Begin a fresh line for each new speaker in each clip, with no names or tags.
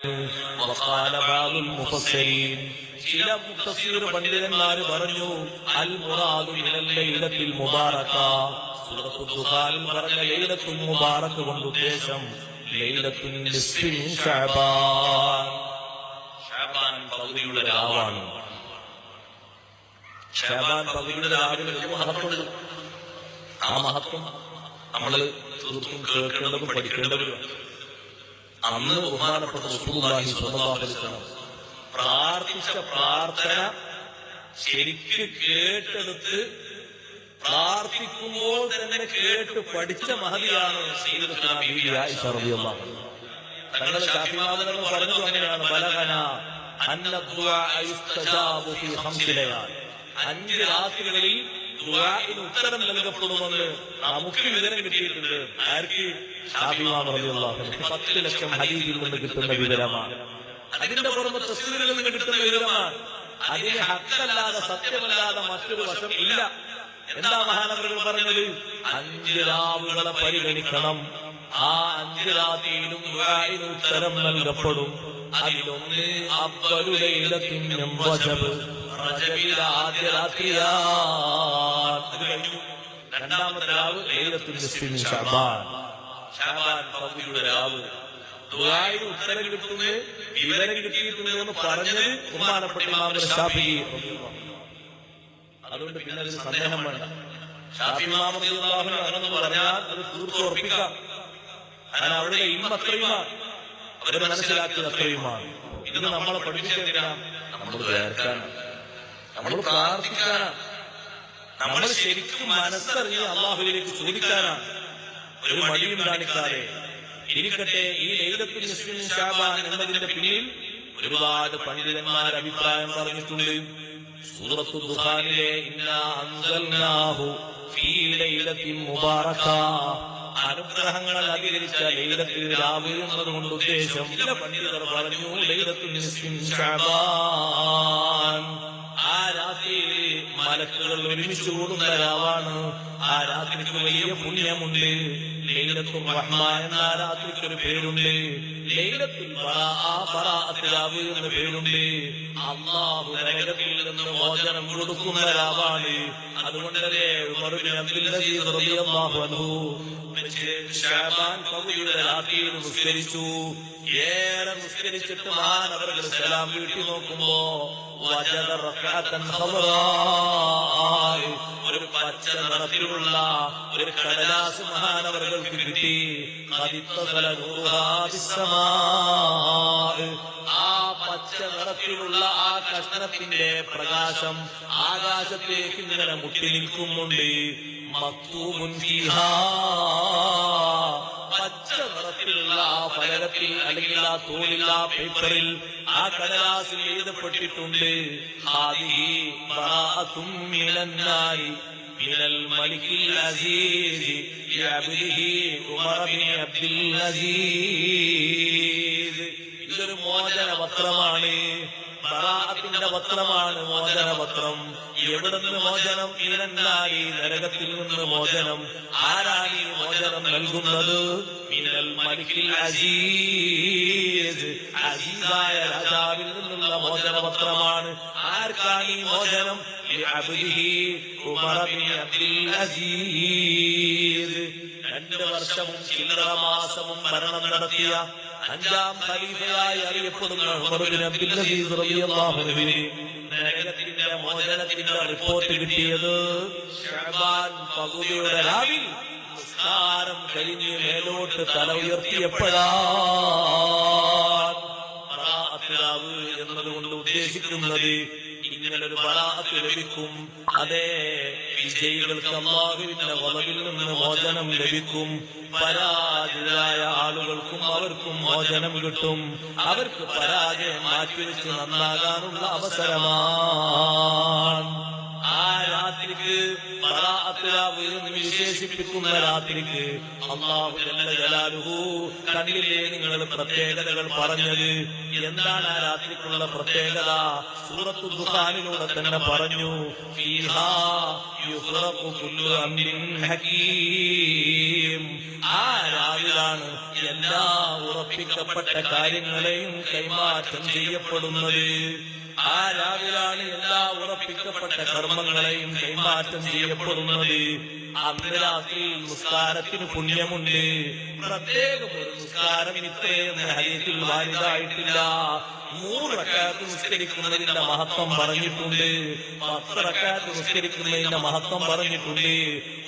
ചില മുഫസ്സിർ പണ്ഡിതന്മാർ പറഞ്ഞു അൽ മുറാദു മിനൽ ലൈലത്തിൽ മുബാറക, സൂറത്തുൽ ദുഖാനിൽ പറഞ്ഞ ലൈലത്തുൽ മുബാറക കൊണ്ട് ഉദ്ദേശം ലൈലത്തുൽ നിസ്ഫി മിൻ ശഅബാൻ, ശഅബാൻ പകുതിയുടെ രാവാണ്. ശഅബാൻ പകുതിയുടെ രാവിലെ ഒരു മഹത്വമുണ്ട്. ആ മഹത്വം നമ്മൾ തീർത്തും കേൾക്കേണ്ടതും പഠിക്കേണ്ടതുമാണ്. അന്ന് ബഹുമാനപ്പെട്ട റസൂലുള്ളാഹി സ്വല്ലല്ലാഹു അലൈഹി വസല്ലം പ്രാർത്ഥിച്ച പ്രാർത്ഥന ശരിക്ക് കേട്ടെടുത്ത് പ്രാർത്ഥിക്കുമ്പോൾ തന്നെ കേട്ട് പഠിച്ച മഹതിയാണ് സയ്യിദത്തുനാ ബീബി ആയിഷ റളിയല്ലാഹു അൻഹ. തങ്ങളുടെ ശാഫിമാതകൾ പറഞ്ഞത് അങ്ങനെയാണ്, ബലഗന അന്ന ദുആ യുസ്തജാബു ഫീ ഖംസി ലയാൽ, 5 രാത്രികളിൽ ദുആഇന് ഉത്തരം നൽകപ്പെടുമെന്ന് നമുക്ക് വിവരം കിട്ടിയിട്ടുണ്ട്. ആർക്ക്? ശാഫിമാ റളിയല്ലാഹു അൻഹു. 10 ലക്ഷം ഹദീസിൽ നിന്ന് കിട്ടുന്ന വിവരമാണ്. അതിന്റെ പുറമെ തഫ്സീറിൽ നിന്ന് കിട്ടുന്ന വിവരമാണ്. അതിന് ഹക്കല്ലാതെ സത്യമല്ലാതെ മറ്റൊരു വശം ഇല്ല. എന്താ മഹാനവറുകൾ പറഞ്ഞത്? 5 രാവുകളെ പരിഗണിക്കണം. ആ 5 രാത്രിയിലും ദുആഇന് ഉത്തരം നൽകപ്പെടും. അതിലൊന്ന് അവ്വലു ലൈലത്തിൻ മിൻ റജബ്, റജബിലെ ആദ്യ രാത്രിയാണ്. അത് കഴിഞ്ഞു. രണ്ടാമത്തെ രാവ് ലൈലത്തുൽ നിസ്ഫി മിൻ ശഅബാൻ, ശഅബാൻ പകുതിയുടെ രാവ്. ദുആഇന് ഉത്തരം കിട്ടുന്നത് വിവരം കിട്ടിയിട്ടുണ്ട് എന്ന് പറഞ്ഞത് ബഹുമാനപ്പെട്ട ഇമാം ശാഫിഈ. അതുകൊണ്ട് പിന്നെ അതിന് സന്ദേഹം വേണ്ട. ശാഫിഈ ഇമാം റളിയല്ലാഹു അൻഹു ആണെന്ന് പറഞ്ഞാൽ അത് തീർത്ത് ഉറപ്പിക്കാം. കാരണം അവരുടെ ഇൽമ് അത്രയുമാണ്, അവരെ മനസ്സിലാക്കിയത് അത്രയുമാണ്. ഇത് നമ്മളെ പഠിപ്പിച്ചെന്തിനാണ്? നമ്മൾ കേൾക്കാനാണ്, നമ്മൾ പ്രാർത്ഥിക്കാനാണ്, നമ്മൾ ശരിക്കും മനസ്സറിഞ്ഞ് അള്ളാഹുവിലേക്ക് ചോദിക്കാനാണ്. ഒരു മടിയും കാണിക്കാതെ ഇരിക്കട്ടെ. ഈ ലൈലത്തുൽ നിസ്ഫി മിൻ ശഅബാൻ എന്നതിന്റെ പിന്നിൽ ഒരുപാട് പണ്ഡിതന്മാർ അഭിപ്രായം പറഞ്ഞിട്ടുണ്ട്. സൂറത്തുൽ ദുഖാനിലെ ഇന്നാ അൻസൽനാഹു ഫീ ലൈലത്തിൻ മുബാറക, അനുഗ്രഹങ്ങൾ അധികരിച്ച ലൈലത്തുൽ രാവ് എന്നതുകൊണ്ട് ഉദ്ദേശം ചില പണ്ഡിതർ പറഞ്ഞു ലൈലത്തുൽ നിസ്ഫി മിൻ ശഅബാൻ. ആ രാത്രിയിൽ മലക്കുകൾ ഒരുമിച്ച് കൂടുന്ന രാവാണ്. ആ രാത്രിക്ക് വലിയ പുണ്യമുണ്ട്. ലൈലത്തുർ റഹ്മ എന്ന രാത്രിക്ക് ഒരു പേരുണ്ട്. ലൈലത്തുൽ ബറാഅത്ത് രാവ് എന്ന പേരുണ്ട്. അല്ലാഹു നരകത്തിൽ നിന്ന് മോചനം കൊടുക്കുന്ന രാവാണ്. അതുകൊണ്ടല്ലേ ഉമർ ബിൻ അബ്ദുൽ അസീസ് റളിയല്ലാഹു അൻഹു ശഅബാൻ പകുതിയുടെ രാത്രിയിൽ നിസ്കരിച്ചു. ഏറെ നിസ്കരിച്ചിട്ട് മഹാനവറുകൾ സലാം വീട്ടി നോക്കുമ്പോ വജദ റക്അതൻ ഖദറാ, ഒരു പച്ച നിറത്തിലുള്ള ഒരു കടലാസ് മഹാനവറുകൾക്ക് കിട്ടി. ഖദിത്തസല നൂറുഹാ ബിസ്സമാ, ആ പച്ച നിറത്തിലുള്ള ആ കഷ്ണത്തിന്റെ പ്രകാശം ആകാശത്തേക്ക് ഇങ്ങനെ മുട്ടി നിൽക്കുന്നുണ്ട്. മക്തൂബുൻ ഫീഹാ, പച്ച നിറത്തിലുള്ള ആ ഫലകത്തിൽ അല്ലെങ്കിൽ ആ തോലിൽ ആ പേപ്പറിൽ ആ കടലാസിൽ എഴുതപ്പെട്ടിട്ടുണ്ട്, ഹാദിഹി ബറാഅത്തും മിനന്നാരി മിനൽ മലിക്കിൽ അസീസ് ലിഅബ്ദിഹി ഉമർ ബിൻ അബ്ദുൽ അസീസ്. ഇതൊരു മോചന പത്രമാണ്, ബറാഅത്തിന്റെ പത്രമാണ്, മോചന പത്രം. എവിടെ നിന്ന് മോചനം? മിനന്നാരി, നരകത്തിൽ നിന്ന് മോചനം. ആരാണ് ഈ മോചനം നൽകുന്നത്? മിനൽ മലിക്കിൽ അസീസ്, അസീസായ രാജാവിൽ നിന്നുള്ള മോചന പത്രമാണ്. ആർക്കാണ് ഈ മോചനം? ലിഅബ്ദിഹി ഉമർ ബിൻ അബ്ദുൽ അസീസ്. 2 വർഷവും ചില്ലറ മാസവും ഭരണം നടത്തിയ 5ാം ഖലീഫയായി അറിയപ്പെടുന്ന ഉമർ ബിൻ അബ്ദുൽ അസീസ് റളിയല്ലാഹു അൻഹു നരകത്തിന്റെ മോചനത്തിന്റെ റിപ്പോർട്ട് കിട്ടിയത് ശഅബാൻ പകുതിയുടെ രാവിൽ നിസ്കാരം കഴിഞ്ഞ് മേലോട്ട് തല ഉയർത്തിയപ്പോഴാണ്. ബറാഅത്ത് രാവ് എന്നതുകൊണ്ട് ഉദ്ദേശിക്കുന്നത് ഇങ്ങനൊരു ബറാഅത്ത് ലഭിക്കും. അതേ, വിജയികൾക്ക് അല്ലാഹുവിന്റെ ഗളബിൽ നിന്ന് മോചനം ലഭിക്കും. പരാജിതരായ ആളുകൾക്കും അവർക്കും മോചനം കിട്ടും. അവർക്ക് പരാജയം മാറ്റിവെച്ച് നന്നാകാനുള്ള അവസരമാണ്. ആ രാത്രിക്ക് ബറാഅത്ത് ബറാഅത്ത് എന്ന് വിശേഷിപ്പിക്കുന്ന രാത്രിക്ക് അല്ലാഹു ജല്ല ജലാലുഹു കണ്ടില്ലേ നിങ്ങൾ പ്രത്യേകതകൾ പറഞ്ഞത്. എന്താണ് ആ രാത്രിക്കുള്ള പ്രത്യേകത? സൂറത്തുൽ ദുഖാനിലൂടെ തന്നെ പറഞ്ഞു, ഫീഹാ യുഫ്റഖു കുല്ലു അംരിൻ ഹകീം. ആ രാവിലാണ് എല്ലാ ഉറപ്പിക്കപ്പെട്ട കാര്യങ്ങളെയും കൈമാറ്റം ചെയ്യപ്പെടുന്നത്. ആ രാവിലാണ് എല്ലാ ഉറപ്പിക്കപ്പെട്ട കർമ്മങ്ങളെയും കൈമാറ്റം ചെയ്യപ്പെടുന്നത്. അന്ന് രാത്രി നിസ്കാരത്തിന് പുണ്യമുണ്ട്. പ്രത്യേകം ഒരു നിസ്കാരം ഇത്രയെന്ന് ഹദീസിൽ വാരിതായിട്ടില്ല. 3 റക്അത്ത് നിസ്കരിക്കുന്നതിന്റെ മഹത്വം പറഞ്ഞിട്ടുണ്ട്. 10 റക്അത്ത് നിസ്കരിക്കുന്നതിന്റെ മഹത്വം പറഞ്ഞിട്ടുണ്ട്.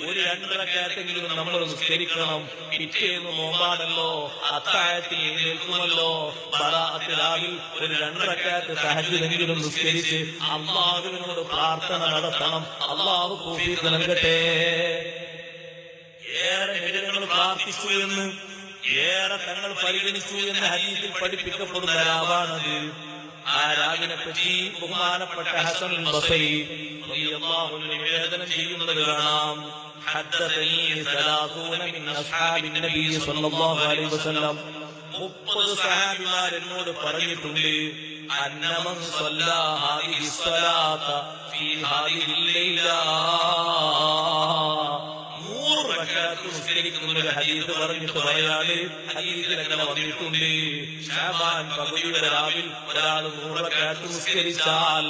ഒരു 2 റക്അത്തെങ്കിലും നമ്മൾ നിസ്കരിക്കണം. പിറ്റേന്ന് നോമ്പാണല്ലോ, അത്താഴത്തിന് എഴുന്നേൽക്കുമല്ലോ. ബറാഅത്ത് രാവിൽ ഒരു 2 റക്അത്ത് തഹജ്ജുദെങ്കിലും നിസ്കരിച്ച് അല്ലാഹുവിനോട് പ്രാർത്ഥന നടത്തണം. അല്ലാഹു തൗഫീഖ് നൽകട്ടെ. ഏറെ നബികൾ പ്രാർത്ഥിച്ചു എന്ന്, ഏറെ തങ്ങൾ പരിഗണിച്ചു എന്ന് ഹദീസിൽ പഠിപ്പിക്കപ്പെടുന്ന രാവാണത്. ആ രാവിനെ പറ്റി ബഹുമാനപ്പെട്ട ഹസൻ ബസരി റളിയല്ലാഹു അൻഹു നിവേദനം ചെയ്യുന്നത് കാണാം. ഹദ്ദസനി 30 മിൻ അസ്ഹാബിൻ നബി സ്വല്ലല്ലാഹു അലൈഹി വസല്ലം, 30 സഹാബിമാർ എന്നോട് പറഞ്ഞിട്ടുണ്ട്, അന്നമൻ സ്വല്ലാ ഹാദിഹി സ്വലാത ഫീ ഹാദിഹി ലൈല, 100 റക്അത്ത് നിസ്കരിക്കുന്ന ഒരു ഹദീസ് പറഞ്ഞിട്ട് പറയാതെ ഹദീസിൽ അങ്ങനെ വന്നിട്ടുണ്ട്. ശഅബാൻ പകുതിയുടെ രാവിൽ ഒരാൾ 100 റക്അത്ത് നിസ്കരിച്ചാൽ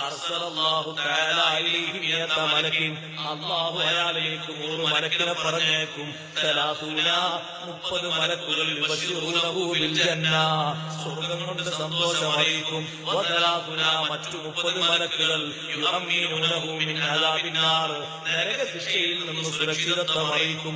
അർസലല്ലാഹു തആല ഇലൈഹി മിയത മലക്കിൻ, അല്ലാഹു അയാളിലേക്ക് 100 മലക്കിനെ പറഞ്ഞേക്കും. 30 മലക്കുകൾ യുബശ്ശിറൂനഹു ബിൽ ജന്ന, സ്വർഗ്ഗം കൊണ്ട് സന്തോഷം അറിയിക്കും. മറ്റു 30 മലക്കുകൾ യുഅമ്മീനൂനഹു മിൻ അദാബിൻ നാർ, നരക ശിക്ഷയിൽ നിന്ന് സുരക്ഷിതത്വം അറിയിക്കും.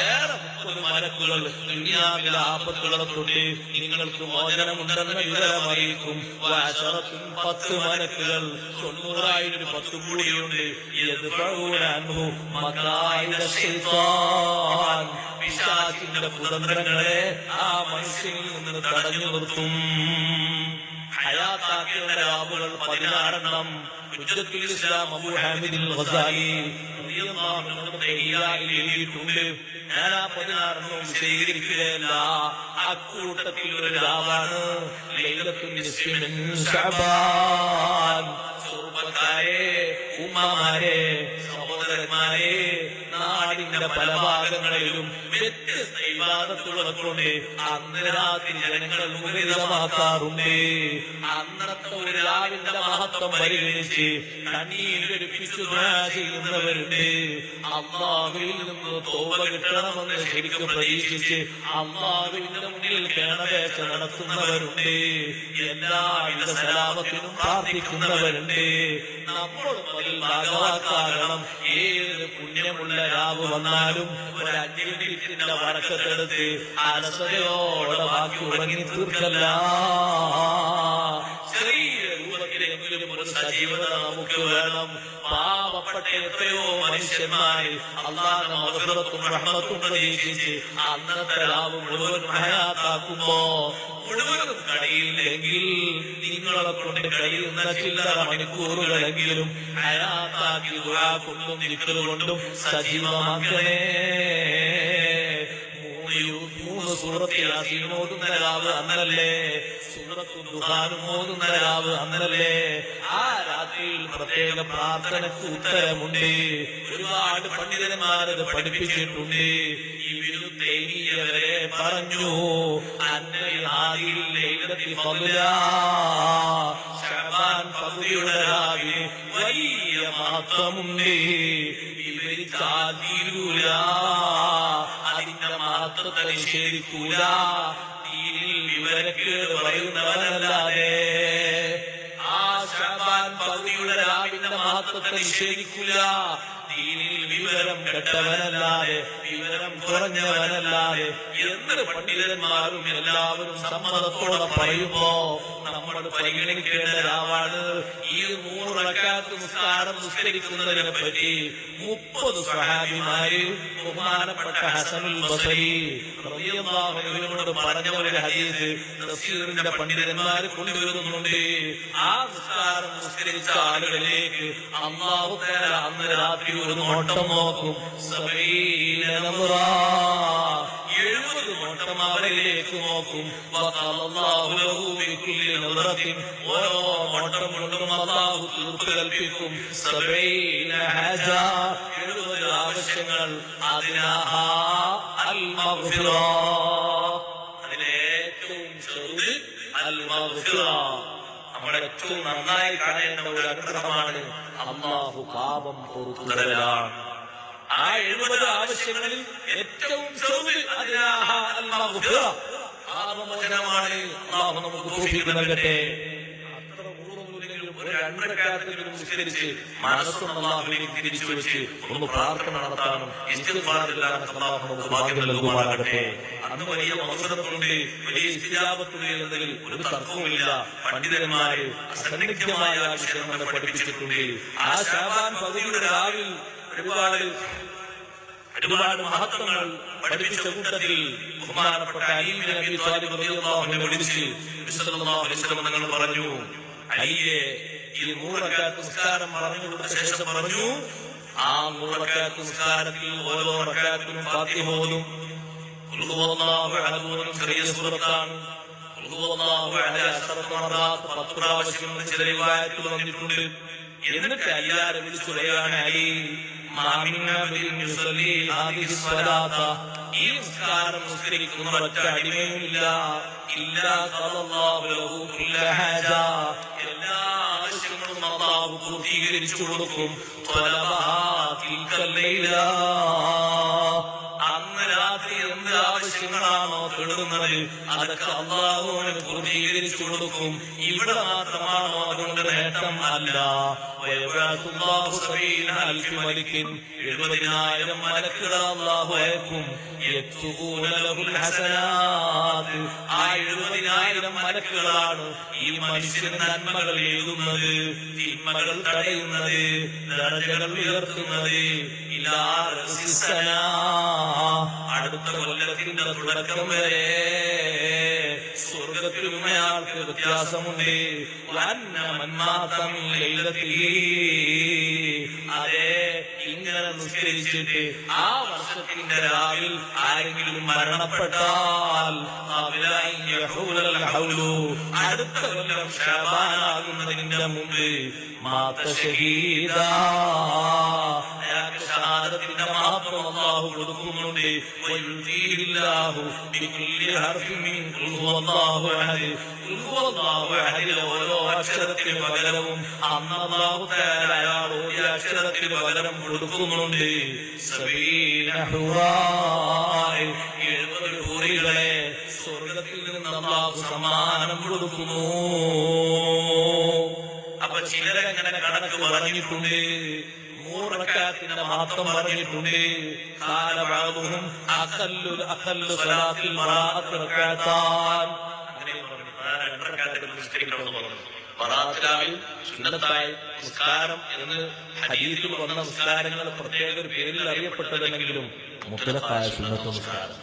വേറെ 30 മലക്കുകൾ ദുനിയാവിലെ ആപത്തുകളെ തൊട്ട് നിങ്ങൾക്ക് മോചനമുണ്ടെന്ന വിവരം അറിയിക്കും. 10 മലക്കുകൾ 90,000 10 കൂടിയുണ്ട്. പിശാചിന്റെ കുതന്ത്രങ്ങളെ ആ മനുഷ്യനിൽ നിന്ന് തടഞ്ഞു നിർത്തും. ഹയാത്താക്കിയ രാവുകൾ 16 ഹുജ്ജത്തുൽ ഇസ്ലാം അബൂ ഹാമിദ് അൽ ഗസാലി റളിയല്ലാഹു അൻഹു എഴുതിയിട്ടുണ്ട്. ഞാൻ ആ 16 വിശദീകരിക്കുകയല്ല. അക്കൂട്ടത്തിൽ ഒരു രാവാണ് ലൈലത്തുൽ നിസ്ഫി മിൻ ശഅബാൻ. ചെറുപ്പക്കാരെ, ഉമ്മമാരെ, സഹോദരന്മാരെ, നാടിന്റെ പല ഭാഗങ്ങളിലും വ്യത്യസ്ത ഇബാദത്തുകളെ കൊണ്ട് അന്ന് രാത്രി ജനങ്ങൾ മുഖരിതമാക്കാറുണ്ട്. അന്നത്തെ ഒരു രാവിന്റെ മഹത്വം പരിഗണിച്ച് കണ്ണീരൊലിപ്പിച്ചു ദുആ ചെയ്യുന്നവരുണ്ട്. അല്ലാഹുവിൽ നിന്ന് തൗബ കിട്ടണമെന്ന് ശരിക്കും പ്രതീക്ഷിച്ച് അല്ലാഹുവിന്റെ മുന്നിൽ കേണപേക്ഷ നടത്തുന്നവരുണ്ട്. എല്ലാവിധ സലാമത്തിനും പ്രാർത്ഥിക്കുന്നവരുണ്ട്. നമ്മളും അതിൽ ഭാഗവാക്കാകണം. ഏത് പുണ്യമുള്ള രാവ് വന്നാലും ഒരു 5 മിനിറ്റിന്റെ വറക്കത്തെടുത്ത് അലസതയോടെ ബാക്കി ഉറങ്ങി തീർക്കല്ല. ചെറിയ രൂപത്തിലെങ്കിലും ഒരു സജീവത നമുക്ക് വേണം. പാവപ്പെട്ട എത്രയോ മനുഷ്യന്മാര് അല്ലാഹുവിന്റെ മഗ്ഫിറത്തും റഹ്മത്തും പ്രതീക്ഷിച്ച് അന്നത്തെ രാവ് മുഴുവൻ ഹയാത്താക്കുമ്പോ മുഴുവനും കഴിയില്ലെങ്കിൽ നിങ്ങളെ കൊണ്ട് കഴിയുന്ന ചില്ലറ മണിക്കൂറുകളെങ്കിലും ഹയാത്താക്കി ദുആ കൊണ്ടും ദിക്ർ കൊണ്ടും സജീവമാക്കണേ. 3 സൂറത്ത് യാസീൻ ഓതുന്ന രാവ് അന്നല്ലേ, സൂറത്തുൽ ദുഖാനും ഓതുന്ന രാവ് അന്നല്ലേ. ആ രാത്രിയിൽ പ്രത്യേക പ്രാർത്ഥനയ്ക്ക് ഉത്തരമുണ്ട്. ഒരുപാട് പണ്ഡിതന്മാരത് പഠിപ്പിച്ചിട്ടുണ്ട്. ഇബ്നു തൈമിയ്യ വരെ പറഞ്ഞു, ശഅബാൻ പകുതിയുടെ രാവിലെ വലിയ മഹത്വമുണ്ട്. വിവരിച്ചാൽ തീരൂല, അതിന്റെ മഹത്വത്തെ നിഷേധിക്കൂല. ദീനിൽ വിവരക്കേട് പറയുന്നവനല്ലാതെ ആ ശഅബാൻ പകുതിയുടെ രാവിന്റെ മഹത്വത്തെ നിഷേധിക്കൂല. ദീനിൽ വിവരം കെട്ടവനല്ലാതെ, വിവരം കുറഞ്ഞവനല്ലാതെ എന്ന് പണ്ഡിതന്മാരും എല്ലാവരും സമ്മതത്തോടെ പറയുമ്പോ നമ്മൾ പരിഗണിക്കേണ്ട രാവാണ്. ഈ 3 റക്അത്ത് നിസ്കാരം നിസ്കരിക്കുന്നതിനെ പറ്റി 30 സ്വഹാബിമാര് ബഹുമാനപ്പെട്ട ഹസനുൽ ബസരി റളിയല്ലാഹു അൻഹുവിനോട് പറഞ്ഞ ഒരു ഹദീസ് തഫ്സീറിന്റെ പണ്ഡിതന്മാർ കൊണ്ടുവരുന്നുണ്ട്. ആ നിസ്കാരം നിസ്കരിച്ച ആളുകളിലേക്ക് അല്ലാഹു തആല അന്ന് രാത്രി ഒരു നോട്ടം നോക്കും. 70 നോട്ടം അവരിലേക്ക് നോക്കും. ഓരോ നോട്ടം കൊണ്ടും അല്ലാഹു തീർപ്പ് കൽപ്പിക്കും. 70 ആവശ്യങ്ങൾ. അതിലേറ്റവും ചെറുത് അൽ മഗ്ഫിറ. നമ്മുടെ ഏറ്റവും നന്നായി കാണേണ്ട ഒരു അനുഗ്രഹമാണ് അല്ലാഹു പാപം പൊറുത്തു തരലാണ്. ആ 70 ആവശ്യങ്ങളിൽ ഏറ്റവും ചെറുത് പാപമോചനമാണ്. അല്ലാഹു നമുക്ക് തൗഫീഖ് നൽകട്ടെ. അത്ര മൂന്നൊന്നുമില്ലെങ്കിലും ഒരു 2 റക്അത്തെങ്കിലും നിസ്കരിച്ച് മനസ്സും അല്ലാഹുവിലേക്ക് തിരിച്ചു വെച്ച് ഒന്ന് പ്രാർത്ഥന നടത്താനും ഇസ്തിഗ്ഫാറിലാണ് അല്ലാഹു നമുക്ക് ഭാഗ്യം നൽകുമാറാകട്ടെ. അന്ന് വലിയ മഗ്ഫിറത്തുണ്ട്, വലിയ ഇസ്തിജാബത്തുണ്ട് എന്നതിൽ ഒരു തർക്കവുമില്ല. പണ്ഡിതന്മാര് അസന്നിഗ്ധമായ വിഷയം നമ്മളെ പഠിപ്പിച്ചിട്ടുണ്ട്. ആ ശഅബാൻ 10 രാവിൽ ഒരുപാട് മഹത്വങ്ങൾ പഠിപ്പിച്ച കൂട്ടത്തിൽ ബഹുമാനപ്പെട്ട അലി ഇബ്നു അബീ ത്വാലിബ് റളിയല്ലാഹു അൻഹു വിളിച്ച് നബി സല്ലല്ലാഹു അലൈഹി വസല്ലം തങ്ങൾ പറഞ്ഞു, അലിയെ ഈ 100 റക്അത്ത് നിസ്കാരം പറഞ്ഞു കൊടുത്ത ശേഷം പറഞ്ഞു, ആ 100 റക്അത്ത് നിസ്കാരത്തിൽ ഓരോ റക്അത്തിനും ഫാത്തിഹ ഓതും. ഖുൽ ഹുവല്ലാഹു അഹദ് ചെറിയ സൂറത്താണ്. ഖുൽ ഹുവല്ലാഹു അഹദ് 10 പ്രാവശ്യം ചില റിവായത്തിൽ വന്നിട്ടുണ്ട്. എന്നിട്ട് അലിയാരെ വിളിച്ചു പറയാണ്, അലി ഈ നിസ്കാരം നിസ്കരിക്കുന്ന ഒറ്റ അടിമയുമില്ല, എല്ലാ ആവശ്യങ്ങളും അല്ലാഹു പൂർത്തീകരിച്ചു കൊടുക്കും. അന്ന് രാത്രി എന്ത് ആവശ്യങ്ങളാണോ തേടുന്നത് അതൊക്കെ അല്ലാഹുവിന് പൂർത്തീകരിച്ചു കൊടുക്കും. ഇവിടെ മാത്രമാണോ അതുകൊണ്ട് നേട്ടം? അല്ല. 70,000 മലക്കുകൾ അല്ലാഹു അയക്കും. ആ 70,000 മലക്കുകളാണ് ഈ മനുഷ്യന് നന്മകൾ എഴുതുന്നത്, തിന്മകൾ തടയുന്നത്, ദറജകൾ ഉയർത്തുന്നത്. അടുത്ത കൊല്ലത്തിന്റെ തുടക്കം വരെ സ്വർഗത്തിലും അയാൾക്ക് വ്യത്യാസമുണ്ട്. അതെ, ഇങ്ങനെ നിസ്കരിച്ചിട്ട് ആ വർഷത്തിന്റെ രാവിൽ ആരെങ്കിലും മരണപ്പെട്ടാൽ അടുത്ത കൊല്ലം ശഅബാനാകുന്നതിന്റെ മുമ്പ് മാത ഷഹീദ, അയാൾക്ക് ഷഹാദത്തിന്റെ മഹത്വം അല്ലാഹു കൊടുക്കുന്നുണ്ട്. വയുദീഹില്ലാഹു ബികുല്ലി ഹർഫിൻ മിൻ ഖുൽ ഹുവല്ലാഹു അഹദ്. ഖുൽ ഹുവല്ലാഹു അഹദിലെ ഓരോ അക്ഷരത്തിന് പകരവും അന്ന് അല്ലാഹു തആല അയാൾ ഓരോ അക്ഷരത്തിന് പകരം കൊടുക്കുന്നുണ്ട്. 70 ഹൂറികളെ സ്വർഗത്തിൽ നിന്ന് അല്ലാഹു സമ്മാനം കൊടുക്കുന്നു. അപ്പൊ ചിലരങ്ങനെ കണക്ക് പറഞ്ഞിട്ടുണ്ട്, 100 റക്അത്തിന്റെ മഹത്വം പറഞ്ഞിട്ടുണ്ട്. കാലബഅദുഹും അഖല്ലു സ്വലാത്തിൽ ബറാഅത്ത് റക്അത്താൻ. അങ്ങനെ പറഞ്ഞു 2 റക്അത്തിൽ നിസ്കരിക്കണമെന്ന് പറഞ്ഞു. ബറാഅത്തായി സുന്നത്തായി നിസ്കാരം എന്ന് ഹദീസിൽ വന്ന നിസ്കാരങ്ങൾ പ്രത്യേക ഒരു പേരിൽ അറിയപ്പെട്ടതെങ്കിലും മുത്തലഖായ സുന്നത്ത് നിസ്കാരം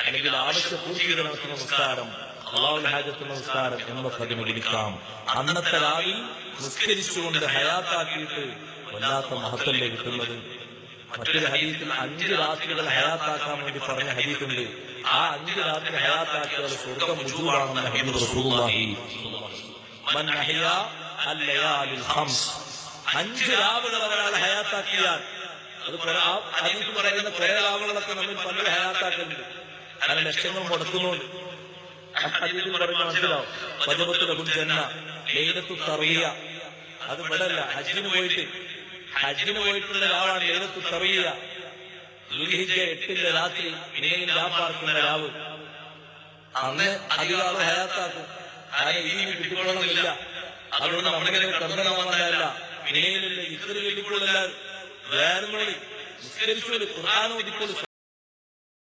അല്ലെങ്കിൽ ആവശ്യപൂർത്തികൾ നടത്തുന്ന നിസ്കാരം, അല്ലാഹുവിന്റെ ഹാജത്ത് നിസ്കാരം എന്നൊക്കെ അതിന് വിളിക്കാം. അന്നത്തെ രാവിൽ നിസ്കരിച്ചുകൊണ്ട് ഹയാത്താക്കിയിട്ട് വല്ലാത്ത മഹത്വല്ലേ കിട്ടുന്നത്. മറ്റൊരു ഹദീസിൽ 5 രാത്രികൾ ഹയാത്താക്കാൻ വേണ്ടി പറഞ്ഞ ഹദീസുണ്ട്. ആ 5 രാത്രി ഹയാത്താക്കിയാൽ സ്വർഗ്ഗം മുജൂബാണെന്ന് ഹബീബ് റസൂലുള്ളാഹി. മൻ അഹ്യാ അൽ-ലയാലിൽ ഖംസ്, 5 രാവുകൾ ഒരാൾ ഹയാത്താക്കിയാൽ, അത് ഹദീസിൽ പറയുന്ന കുറെ രാവുകളൊക്കെ നമ്മൾ പല ഹയാത്താക്കുന്നുണ്ട്, അങ്ങനെ ലക്ഷങ്ങൾ മുടക്കുന്നുണ്ട്. ഹദീസിൽ പറയുന്ന മനസ്സിലാവും. വജബത്തു ലഹുൽ ജന്ന, ലൈലത്തു തർവിയ. അത് വിടല്ല, ഹജ്ജിന് പോയിട്ടുള്ള രാവാണ് ലൈലത്തു തർവിയ. ദുൽഹിജ്ജ 8 രാത്രി മിനയിൽ രാപ്പാർക്കുന്ന രാവ്. അന്ന് അധികം ഹയാത്താക്കും. ആരും ഈ കിട്ടിക്കൊള്ളണമെന്നില്ല. അതുകൊണ്ട് നമ്മളിങ്ങനെ കർമ്മനമല്ല, മിനയിലുള്ള ഇത്ര വലിക്കുള്ള വേറെ നിസ്കരിച്ചു ഖുർആൻ ഓതിക്കൊള്ളു.